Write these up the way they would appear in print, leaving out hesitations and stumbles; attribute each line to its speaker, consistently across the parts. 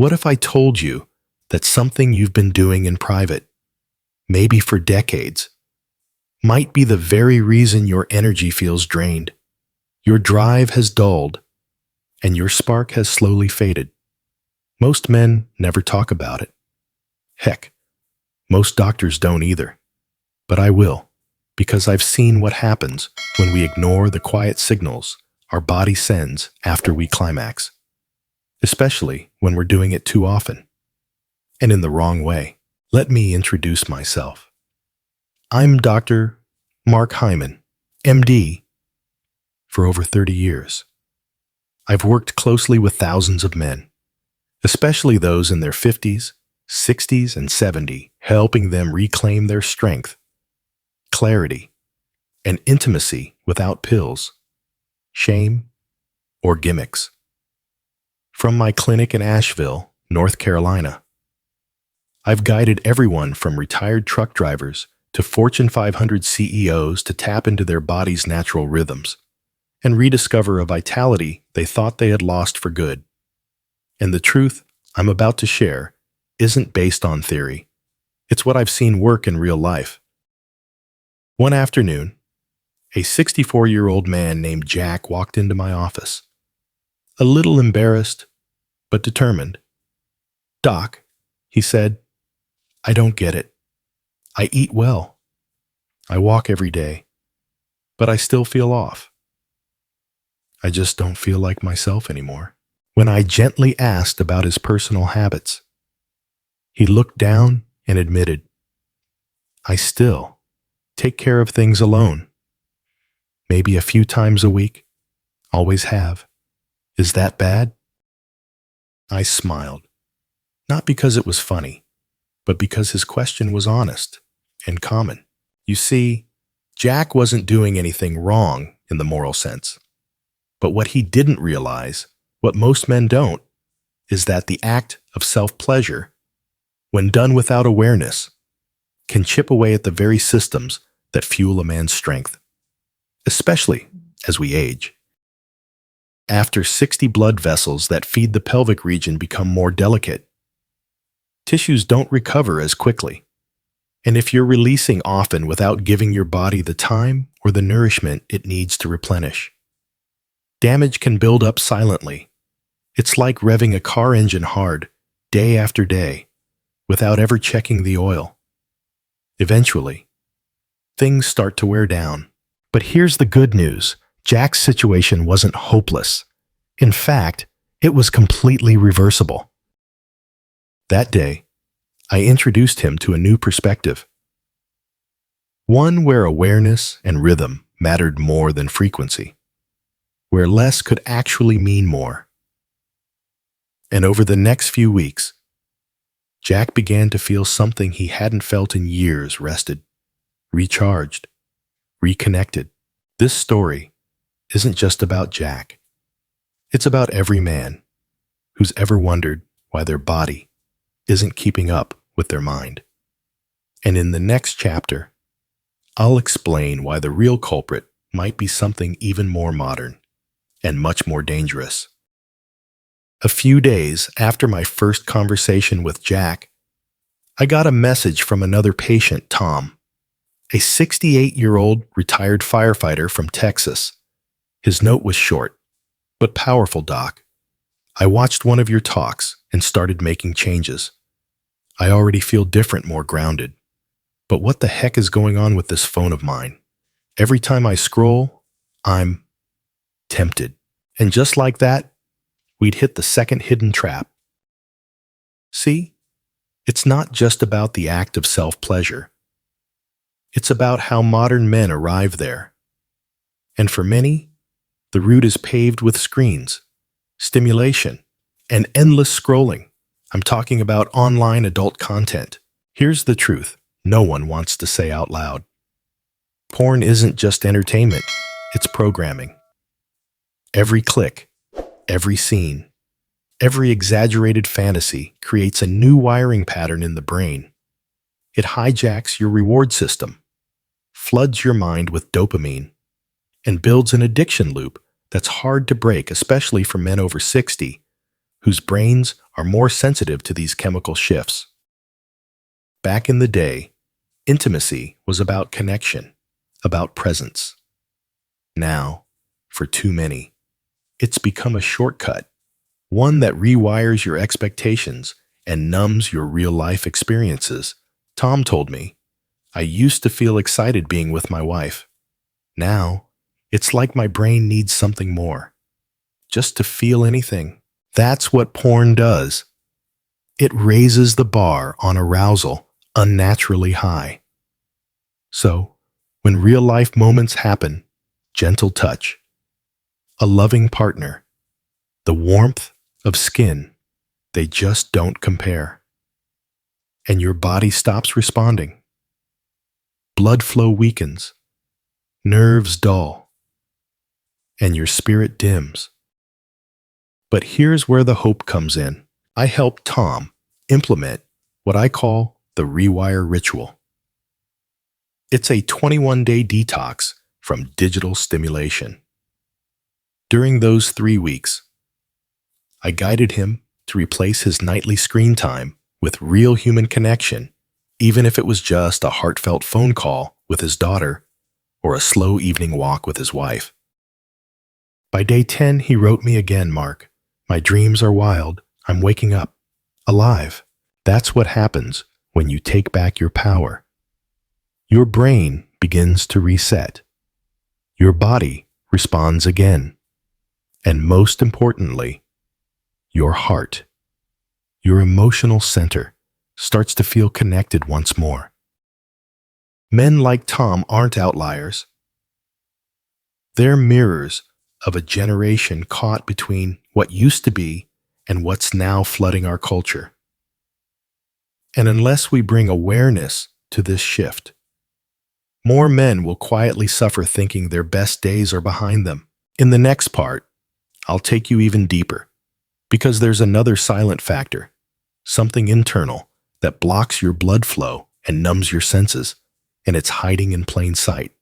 Speaker 1: What if I told you that something you've been doing in private, maybe for decades, might be the very reason your energy feels drained, your drive has dulled, and your spark has slowly faded? Most men never talk about it. Heck, most doctors don't either. But I will, because I've seen what happens when we ignore the quiet signals our body sends after we climax, especially when we're doing it too often and in the wrong way. Let me introduce myself. I'm Dr. Mark Hyman, MD, for over 30 years. I've worked closely with thousands of men, especially those in their 50s, 60s, and 70s, helping them reclaim their strength, clarity, and intimacy without pills, shame, or gimmicks. From my clinic in Asheville, North Carolina, I've guided everyone from retired truck drivers to Fortune 500 CEOs to tap into their body's natural rhythms and rediscover a vitality they thought they had lost for good. And the truth I'm about to share isn't based on theory. It's what I've seen work in real life. One afternoon, a 64-year-old man named Jack walked into my office, a little embarrassed, but determined. "Doc," he said, "I don't get it. I eat well. I walk every day, but I still feel off. I just don't feel like myself anymore." When I gently asked about his personal habits, he looked down and admitted, "I still take care of things alone. Maybe a few times a week. Always have. Is that bad?" I smiled, not because it was funny, but because his question was honest and common. You see, Jack wasn't doing anything wrong in the moral sense. But what he didn't realize, what most men don't, is that the act of self-pleasure, when done without awareness, can chip away at the very systems that fuel a man's strength, especially as we age. After 60 blood vessels that feed the pelvic region become more delicate, tissues don't recover as quickly. And if you're releasing often without giving your body the time or the nourishment it needs to replenish, damage can build up silently. It's like revving a car engine hard, day after day, without ever checking the oil. Eventually, things start to wear down. But here's the good news. Jack's situation wasn't hopeless. In fact, it was completely reversible. That day, I introduced him to a new perspective. One where awareness and rhythm mattered more than frequency, where less could actually mean more. And over the next few weeks, Jack began to feel something he hadn't felt in years: rested, recharged, reconnected. This story isn't just about Jack. It's about every man who's ever wondered why their body isn't keeping up with their mind. And in the next chapter, I'll explain why the real culprit might be something even more modern and much more dangerous. A few days after my first conversation with Jack, I got a message from another patient, Tom, a 68-year-old retired firefighter from Texas. His note was short, but powerful. "Doc, I watched one of your talks and started making changes. I already feel different, more grounded. But what the heck is going on with this phone of mine? Every time I scroll, I'm tempted." And just like that, we'd hit the second hidden trap. See, it's not just about the act of self-pleasure. It's about how modern men arrive there. And for many, the route is paved with screens, stimulation, and endless scrolling. I'm talking about online adult content. Here's the truth no one wants to say out loud. Porn isn't just entertainment, it's programming. Every click, every scene, every exaggerated fantasy creates a new wiring pattern in the brain. It hijacks your reward system, floods your mind with dopamine, and builds an addiction loop that's hard to break, especially for men over 60 whose brains are more sensitive to these chemical shifts. Back in the day, intimacy was about connection, about presence. Now, for too many, it's become a shortcut, one that rewires your expectations and numbs your real-life experiences. Tom told me, I used to feel excited being with my wife. Now, it's like my brain needs something more. Just to feel anything. That's what porn does. It raises the bar on arousal unnaturally high. So, when real-life moments happen, gentle touch, a loving partner, the warmth of skin, they just don't compare. And your body stops responding. Blood flow weakens, nerves dull, and your spirit dims. But here's where the hope comes in. I helped Tom implement what I call the Rewire ritual. It's a 21-day detox from digital stimulation. During those 3 weeks, I guided him to replace his nightly screen time with real human connection, even if it was just a heartfelt phone call with his daughter or a slow evening walk with his wife. By day 10, he wrote me again, Mark. My dreams are wild. I'm waking up, alive. That's what happens when you take back your power. Your brain begins to reset. Your body responds again. And most importantly, your heart, your emotional center, starts to feel connected once more. Men like Tom aren't outliers. They're mirrors of a generation caught between what used to be and what's now flooding our culture. And unless we bring awareness to this shift, more men will quietly suffer thinking their best days are behind them. In the next part, I'll take you even deeper, because there's another silent factor, something internal that blocks your blood flow and numbs your senses, and it's hiding in plain sight.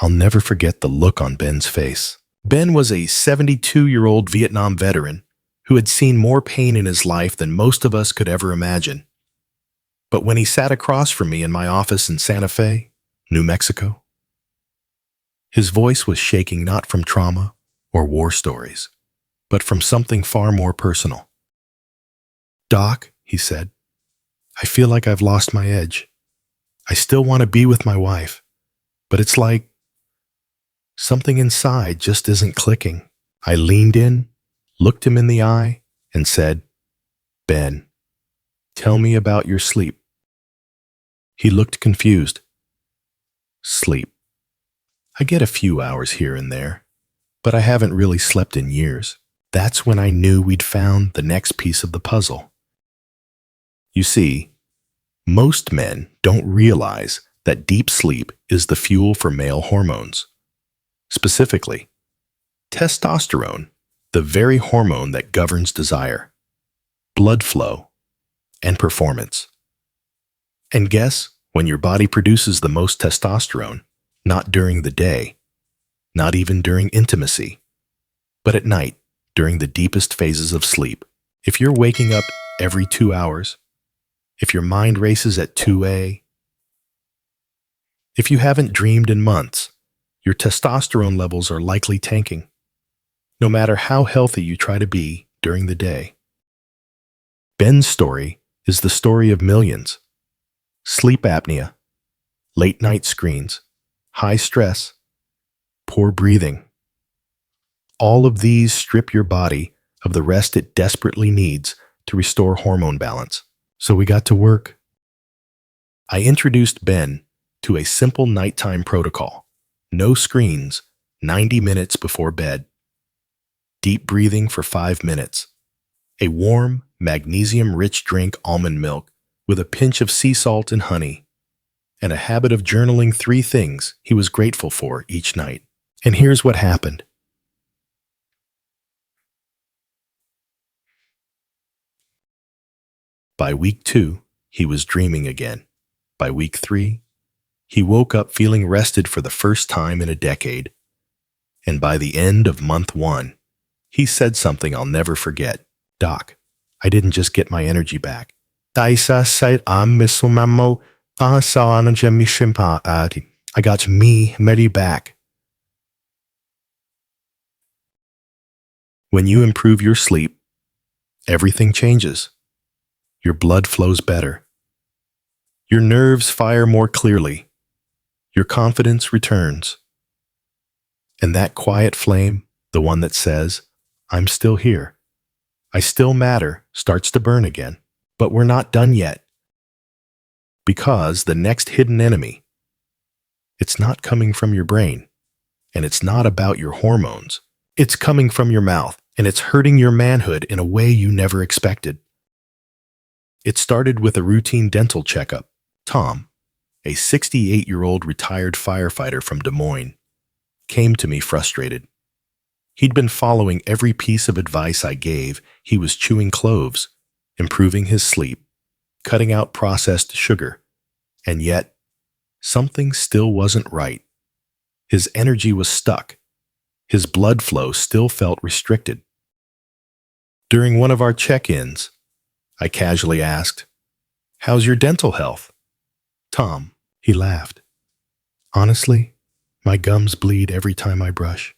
Speaker 1: I'll never forget the look on Ben's face. Ben was a 72-year-old Vietnam veteran who had seen more pain in his life than most of us could ever imagine. But when he sat across from me in my office in Santa Fe, New Mexico, his voice was shaking not from trauma or war stories, but from something far more personal. Doc, he said, I feel like I've lost my edge. I still want to be with my wife, but it's like something inside just isn't clicking. I leaned in, looked him in the eye, and said, Ben, tell me about your sleep. He looked confused. Sleep. I get a few hours here and there, but I haven't really slept in years. That's when I knew we'd found the next piece of the puzzle. You see, most men don't realize that deep sleep is the fuel for male hormones. Specifically, testosterone, the very hormone that governs desire, blood flow, and performance. And guess when your body produces the most testosterone? Not during the day, not even during intimacy, but at night, during the deepest phases of sleep. If you're waking up every 2 hours, if your mind races at 2 a.m., if you haven't dreamed in months, your testosterone levels are likely tanking, no matter how healthy you try to be during the day. Ben's story is the story of millions. Sleep apnea, late night screens, high stress, poor breathing. All of these strip your body of the rest it desperately needs to restore hormone balance. So we got to work. I introduced Ben to a simple nighttime protocol. No screens, 90 minutes before bed. Deep breathing for 5 minutes. A warm, magnesium-rich drink almond milk with a pinch of sea salt and honey. And a habit of journaling 3 things he was grateful for each night. And here's what happened. By week 2, he was dreaming again. By week 3, he woke up feeling rested for the first time in a decade. And by the end of month 1, He said something I'll never forget. "Doc, I didn't just get my energy back. Daisa said I'm misumamo I got me Mary back." When you improve your sleep, everything changes. Your blood flows better. Your nerves fire more clearly. Your confidence returns. And that quiet flame, the one that says, "I'm still here, I still matter," starts to burn again. But we're not done yet. Because the next hidden enemy, it's not coming from your brain, and it's not about your hormones. It's coming from your mouth, and it's hurting your manhood in a way you never expected. It started with a routine dental checkup. Tom, a 68-year-old retired firefighter from Des Moines, came to me frustrated. He'd been following every piece of advice I gave. He was chewing cloves, improving his sleep, cutting out processed sugar, and yet something still wasn't right. His energy was stuck. His blood flow still felt restricted. During one of our check-ins, I casually asked, "How's your dental health?" "Tom," he laughed, "honestly, my gums bleed every time I brush."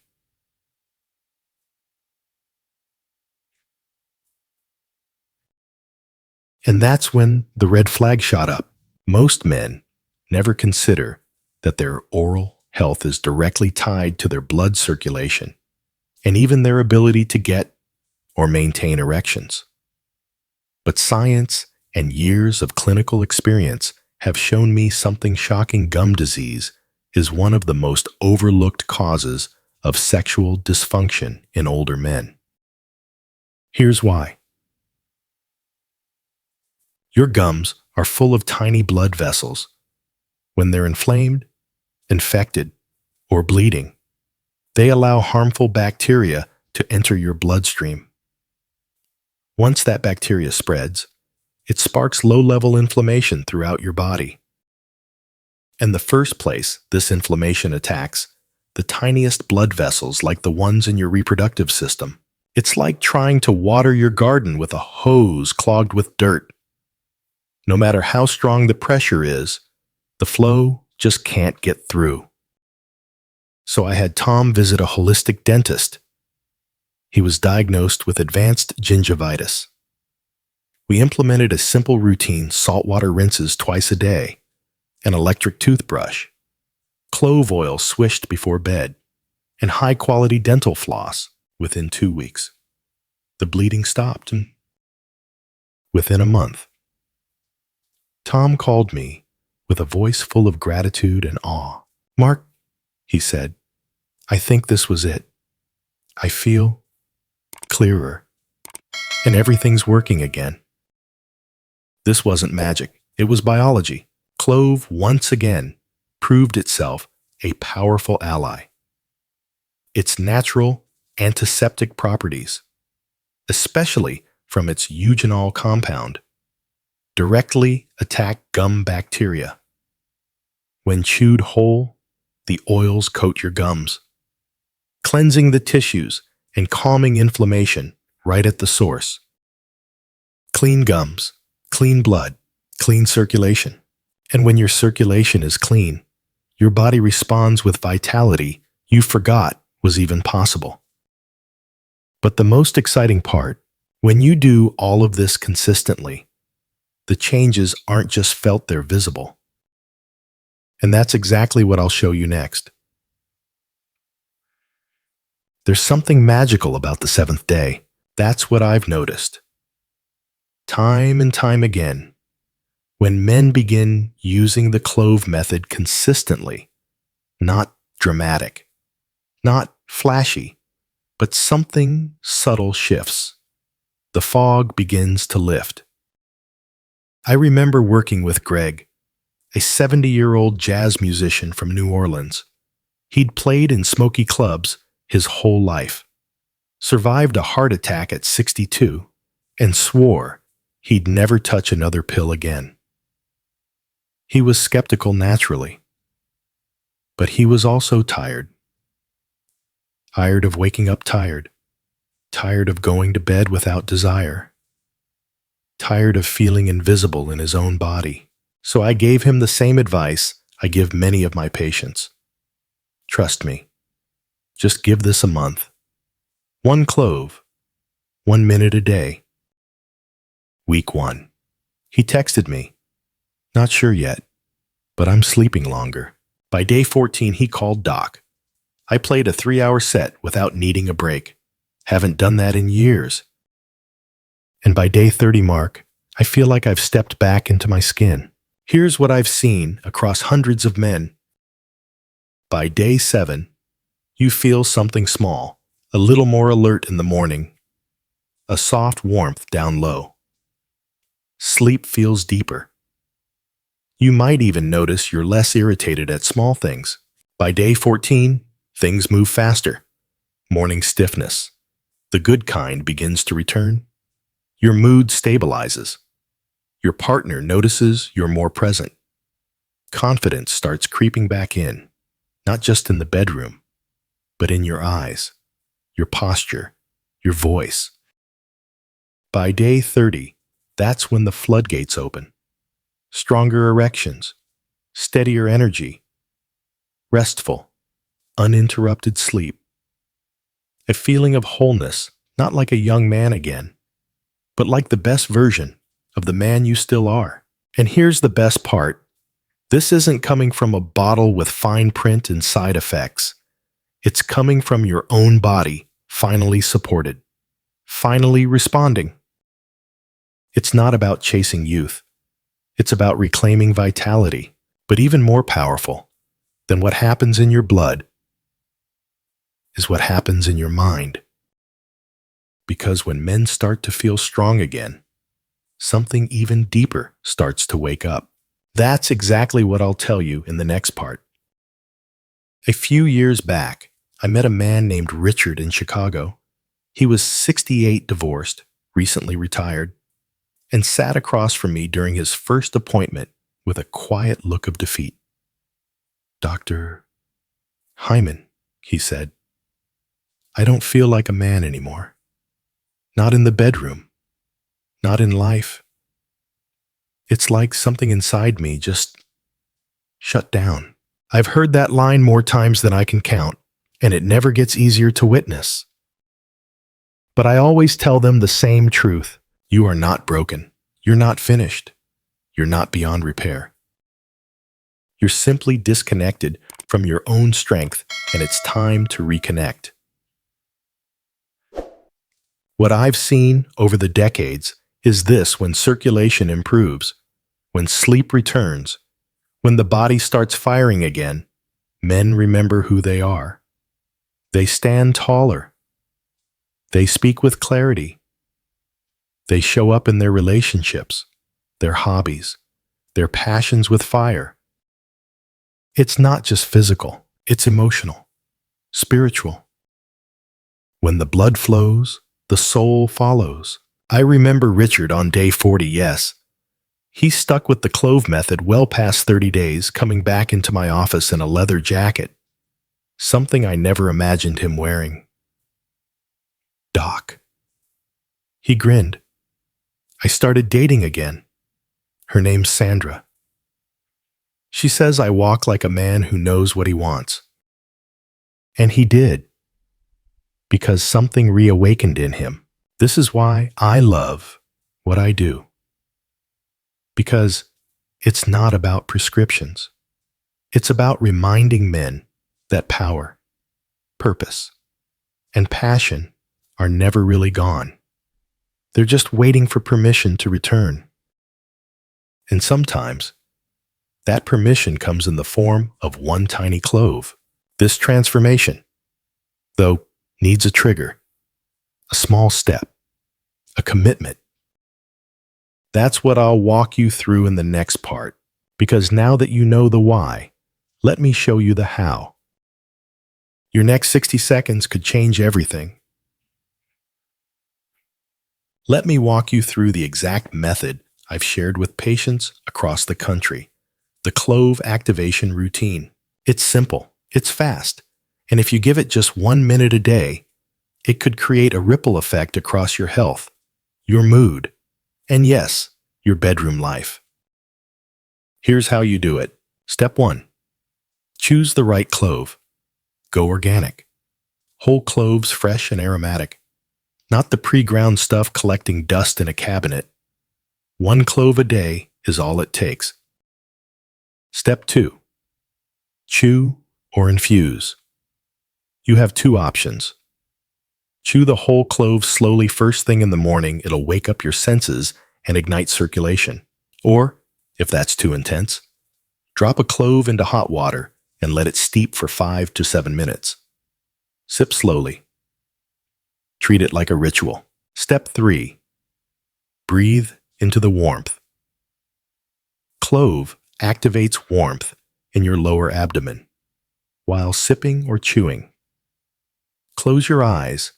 Speaker 1: And that's when the red flag shot up. Most men never consider that their oral health is directly tied to their blood circulation and even their ability to get or maintain erections. But science and years of clinical experience have shown me something shocking. Gum disease is one of the most overlooked causes of sexual dysfunction in older men. Here's why. Your gums are full of tiny blood vessels. When they're inflamed, infected, or bleeding, they allow harmful bacteria to enter your bloodstream. Once that bacteria spreads, it sparks low-level inflammation throughout your body. And the first place this inflammation attacks, the tiniest blood vessels like the ones in your reproductive system. It's like trying to water your garden with a hose clogged with dirt. No matter how strong the pressure is, the flow just can't get through. So I had Tom visit a holistic dentist. He was diagnosed with advanced gingivitis. We implemented a simple routine: saltwater rinses twice a day, an electric toothbrush, clove oil swished before bed, and high-quality dental floss. Within 2 weeks, the bleeding stopped. Within a month, Tom called me with a voice full of gratitude and awe. "Mark," he said, "I think this was it. I feel clearer, and everything's working again." This wasn't magic. It was biology. Clove once again proved itself a powerful ally. Its natural antiseptic properties, especially from its eugenol compound, directly attack gum bacteria. When chewed whole, the oils coat your gums, cleansing the tissues and calming inflammation right at the source. Clean gums, clean blood, clean circulation. And when your circulation is clean, your body responds with vitality you forgot was even possible. But the most exciting part, when you do all of this consistently, the changes aren't just felt, they're visible. And that's exactly what I'll show you next. There's something magical about the 7th day. That's what I've noticed. Time and time again, when men begin using the clove method consistently, not dramatic, not flashy, but something subtle shifts. The fog begins to lift. I remember working with Greg, a 70-year-old jazz musician from New Orleans. He'd played in smoky clubs his whole life, survived a heart attack at 62, and swore he'd never touch another pill again. He was skeptical naturally, but he was also tired. Tired of waking up tired, tired of going to bed without desire, tired of feeling invisible in his own body. So I gave him the same advice I give many of my patients. Trust me, just give this a month. 1 clove, 1 minute a day. Week 1. He texted me, "Not sure yet, but I'm sleeping longer." By day 14, he called Doc. I played a 3-hour set without needing a break. Haven't done that in years. And by day 30 mark, I feel like I've stepped back into my skin. Here's what I've seen across hundreds of men. By day 7, you feel something small, a little more alert in the morning, a soft warmth down low. Sleep feels deeper. You might even notice you're less irritated at small things. By day 14, things move faster. Morning stiffness, the good kind, begins to return. Your mood stabilizes. Your partner notices you're more present. Confidence starts creeping back in, not just in the bedroom, but in your eyes, your posture, your voice. By day 30, that's when the floodgates open. Stronger erections, steadier energy, restful, uninterrupted sleep. A feeling of wholeness, not like a young man again, but like the best version of the man you still are. And here's the best part. This isn't coming from a bottle with fine print and side effects. It's coming from your own body, finally supported, finally responding. It's not about chasing youth. It's about reclaiming vitality. But even more powerful than what happens in your blood is what happens in your mind. Because when men start to feel strong again, something even deeper starts to wake up. That's exactly what I'll tell you in the next part. A few years back, I met a man named Richard in Chicago. He was 68, divorced, recently retired, and sat across from me during his first appointment with a quiet look of defeat. "Dr. Hyman," he said, "I don't feel like a man anymore. Not in the bedroom. Not in life. It's like something inside me just shut down." I've heard that line more times than I can count, and it never gets easier to witness. But I always tell them the same truth. You are not broken. You're not finished. You're not beyond repair. You're simply disconnected from your own strength, and it's time to reconnect. What I've seen over the decades is this: when circulation improves, when sleep returns, when the body starts firing again, men remember who they are. They stand taller. They speak with clarity. They show up in their relationships, their hobbies, their passions with fire. It's not just physical, it's emotional, spiritual. When the blood flows, the soul follows. I remember Richard on day 40, yes. He stuck with the clove method well past 30 days, coming back into my office in a leather jacket, something I never imagined him wearing. "Doc." He grinned. "I started dating again. Her name's Sandra. She says I walk like a man who knows what he wants." And he did, because something reawakened in him. This is why I love what I do. Because it's not about prescriptions. It's about reminding men that power, purpose, and passion are never really gone. They're just waiting for permission to return. And sometimes, that permission comes in the form of one tiny clove. This transformation, though, needs a trigger, a small step, a commitment. That's what I'll walk you through in the next part, because now that you know the why, let me show you the how. Your next 60 seconds could change everything. Let me walk you through the exact method I've shared with patients across the country, the clove activation routine. It's simple, it's fast, and if you give it just 1 minute a day, It could create a ripple effect across your health, your mood, and yes, your bedroom life. Here's how you do it. Step 1. Choose the right clove. Go organic. Whole cloves, fresh and aromatic. Not the pre-ground stuff collecting dust in a cabinet. 1 clove a day is all it takes. Step 2. Chew or infuse. You have 2 options. Chew the whole clove slowly first thing in the morning. It'll wake up your senses and ignite circulation. Or, if that's too intense, drop a clove into hot water and let it steep for 5 to 7 minutes. Sip slowly. Treat it like a ritual. Step 3. Breathe into the warmth. Clove activates warmth in your lower abdomen while sipping or chewing. Close your eyes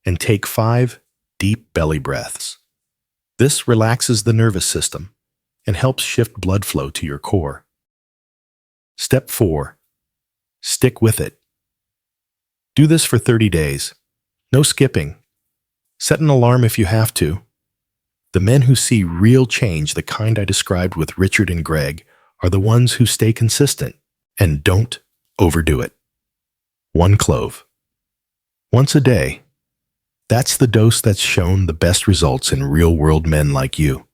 Speaker 1: and take 5 deep belly breaths. This relaxes the nervous system and helps shift blood flow to your core. Step 4. Stick with it. Do this for 30 days. No skipping. Set an alarm if you have to. The men who see real change, the kind I described with Richard and Greg, are the ones who stay consistent and don't overdo it. 1 clove. Once a day. That's the dose that's shown the best results in real-world men like you.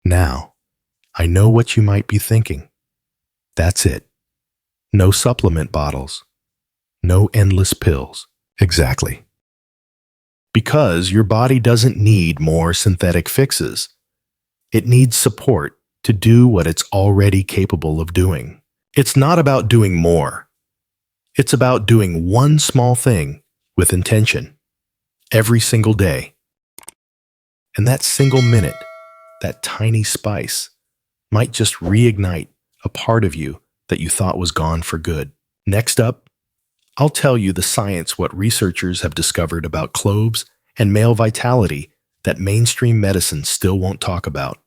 Speaker 1: Now, I know what you might be thinking. That's it. No supplement bottles. No endless pills. Exactly. Because your body doesn't need more synthetic fixes. It needs support to do what it's already capable of doing. It's not about doing more. It's about doing one small thing with intention every single day. And that single minute, that tiny spice, might just reignite a part of you that you thought was gone for good. Next up, I'll tell you the science, what researchers have discovered about cloves and male vitality that mainstream medicine still won't talk about.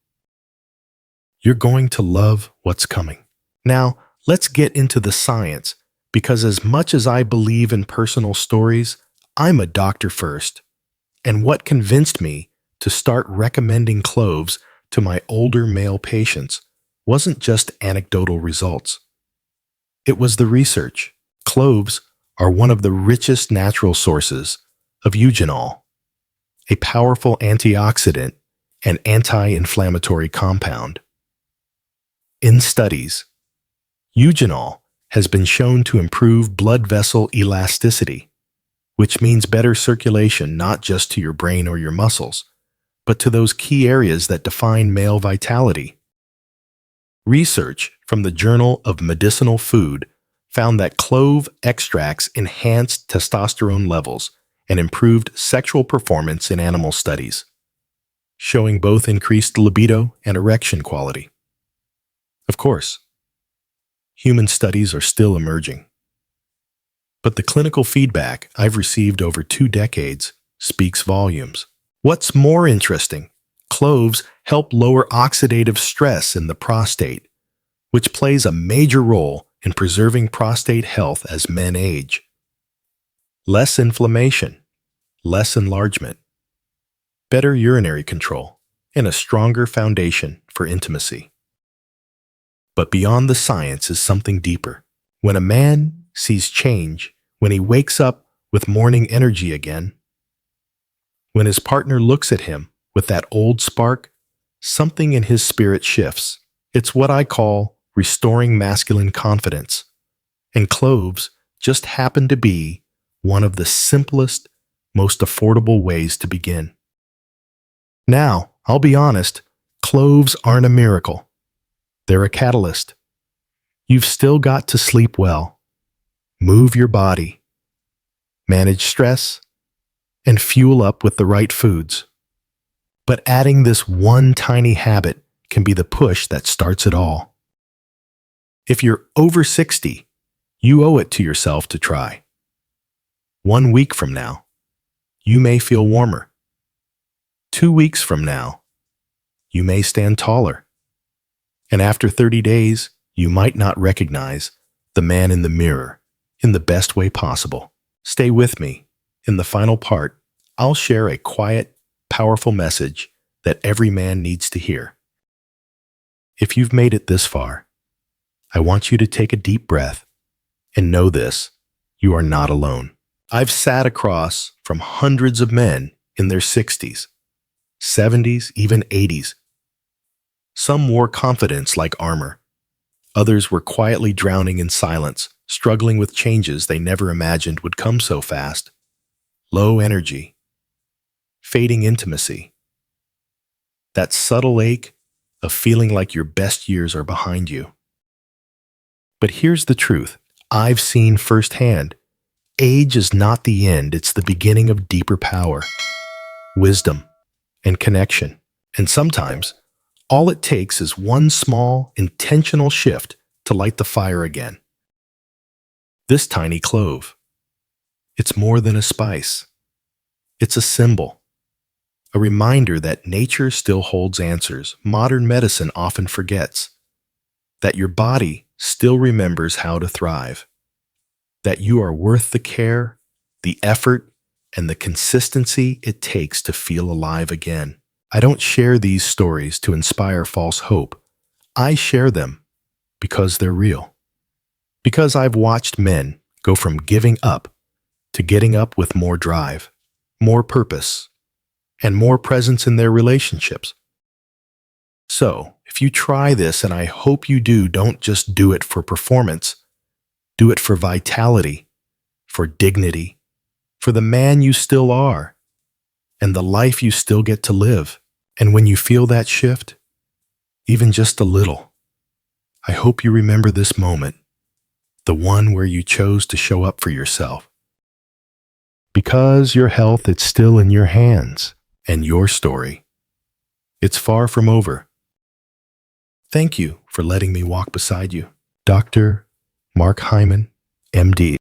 Speaker 1: You're going to love what's coming. Now, let's get into the science, because as much as I believe in personal stories, I'm a doctor first. And what convinced me to start recommending cloves to my older male patients wasn't just anecdotal results. It was the research. Cloves are one of the richest natural sources of eugenol, a powerful antioxidant and anti-inflammatory compound. In studies, eugenol has been shown to improve blood vessel elasticity, which means better circulation not just to your brain or your muscles, but to those key areas that define male vitality. Research from the Journal of Medicinal Food found that clove extracts enhanced testosterone levels and improved sexual performance in animal studies, showing both increased libido and erection quality. Of course, human studies are still emerging, but the clinical feedback I've received over 2 decades speaks volumes. What's more interesting, cloves help lower oxidative stress in the prostate, which plays a major role in preserving prostate health as men age. Less inflammation, less enlargement, better urinary control, and a stronger foundation for intimacy. But beyond the science is something deeper. When a man sees change, when he wakes up with morning energy again, when his partner looks at him with that old spark, something in his spirit shifts. It's what I call restoring masculine confidence. And cloves just happen to be one of the simplest, most affordable ways to begin. Now, I'll be honest, cloves aren't a miracle. They're a catalyst. You've still got to sleep well, move your body, manage stress, and fuel up with the right foods. But adding this one tiny habit can be the push that starts it all. If you're over 60, you owe it to yourself to try. 1 week from now, you may feel warmer. 2 weeks from now, you may stand taller. And after 30 days, you might not recognize the man in the mirror in the best way possible. Stay with me. In the final part, I'll share a quiet, powerful message that every man needs to hear. If you've made it this far, I want you to take a deep breath and know this: you are not alone. I've sat across from hundreds of men in their 60s, 70s, even 80s. Some wore confidence like armor. Others were quietly drowning in silence, struggling with changes they never imagined would come so fast. Low energy, fading intimacy, that subtle ache of feeling like your best years are behind you. But here's the truth I've seen firsthand. Age is not the end, it's the beginning of deeper power, wisdom, and connection. And sometimes, all it takes is one small, intentional shift to light the fire again. This tiny clove. It's more than a spice. It's a symbol, a reminder that nature still holds answers modern medicine often forgets, that your body still remembers how to thrive, that you are worth the care, the effort, and the consistency it takes to feel alive again. I don't share these stories to inspire false hope. I share them because they're real. Because I've watched men go from giving up to getting up with more drive, more purpose, and more presence in their relationships. So, if you try this, and I hope you do, don't just do it for performance. Do it for vitality, for dignity, for the man you still are, and the life you still get to live. And when you feel that shift, even just a little, I hope you remember this moment, the one where you chose to show up for yourself. Because your health is still in your hands, and your story, it's far from over. Thank you for letting me walk beside you. Dr. Mark Hyman, MD.